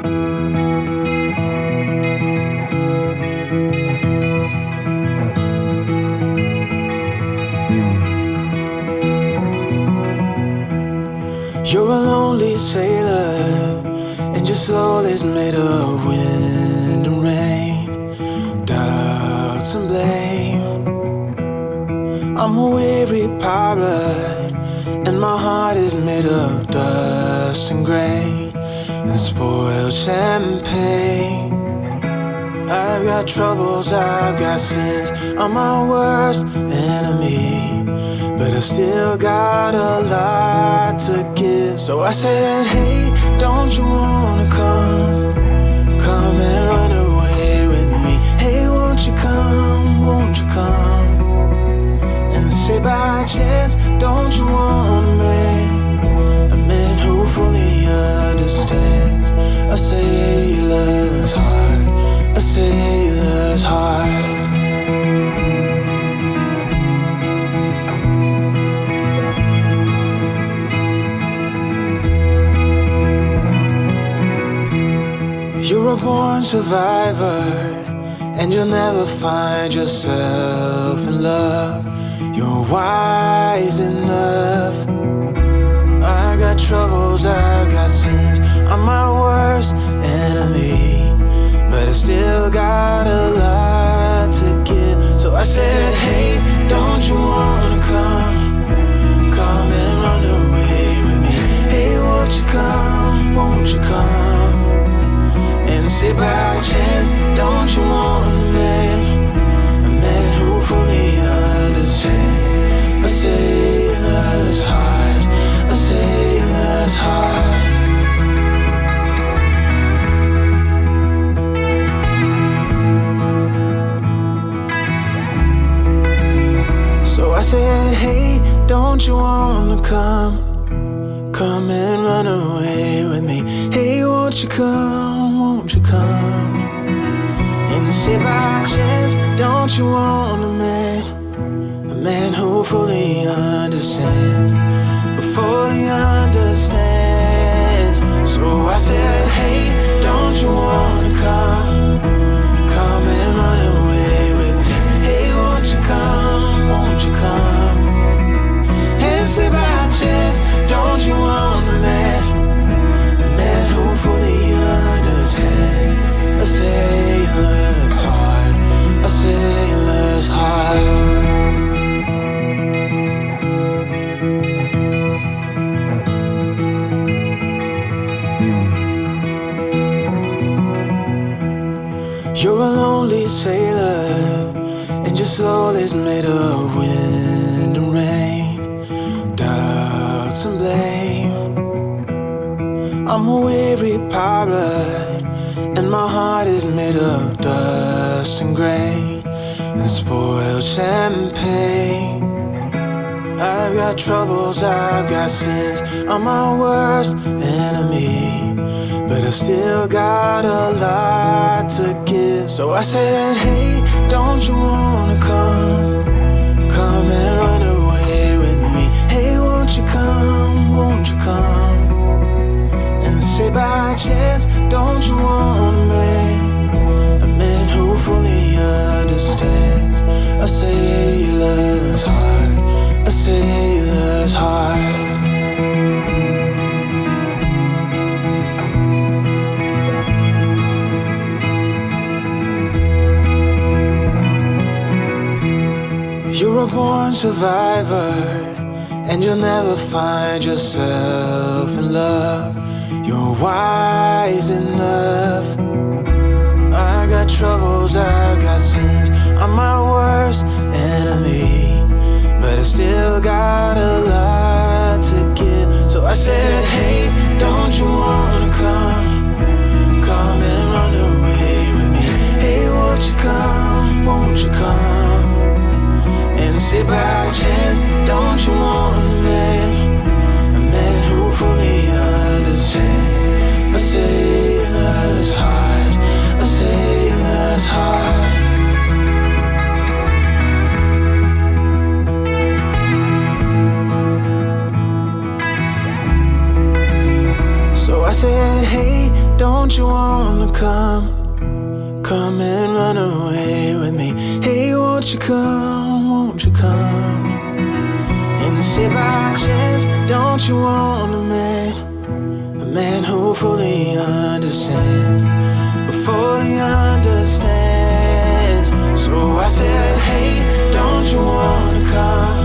You're a lonely sailor, and your soul is made of wind and rain, doubts and blame. I'm a weary pirate, and my heart is made of dust and grain and spoiled champagne. I've got troubles, I've got sins, I'm my worst enemy, but I've still got a lot to give. So I said, hey, don't you wanna come and run away with me? Hey, won't you come, won't you come? And say by chance, don't you wanna make a man who fully understands a sailor's heart, a sailor's heart. You're a born survivor, and you'll never find yourself in love. You're wise enough. I got troubles, I got sins, I'm my worst enemy, but I still got a lot to give. So I said, hey, don't you wanna come and run away with me? Hey, won't you come, won't you come? And say by chance, don't you want me, a man who fully understands a sailor's heart, a sailor's heart. So I said, hey, don't you wanna come and run away with me? Hey, won't you come, won't you come? And say by chance, don't you want a man who fully understands, who fully understands. So I said, hey, don't you wanna come and run away with me? Hey, won't you come, won't you come? And say by chance, don't you want a man who fully understands a sailor's heart, a sailor's heart. You're a lonely sailor, and your soul is made of wind and rain, doubts and blame. I'm a weary pirate, and my heart is made of dust and grain and spoiled champagne. I've got troubles, I've got sins, I'm my worst enemy, but I've still got a lot to give. So I said, hey, don't you wanna come and run away with me? Hey, won't you come, won't you come? And say by chance, don't you want me, a man who fully understands a sailor's heart, a sailor's heart. You're a born survivor, and you'll never find yourself in love. You're wise enough. I got troubles, I got sins, I'm my worst enemy, but I still got a lot to give. So I said, hey, don't you wanna come and run away with me? Hey, won't you come, won't you come? And say by chance, don't you want me, a man who fully understands a sailor's heart, a sailor's heart. So I said, hey, don't don't you wanna come? Come and run away with me. Hey, won't you come? Won't you come? And say by chance, don't you want a man who fully understands, who fully understands. So I said, hey, don't you wanna come?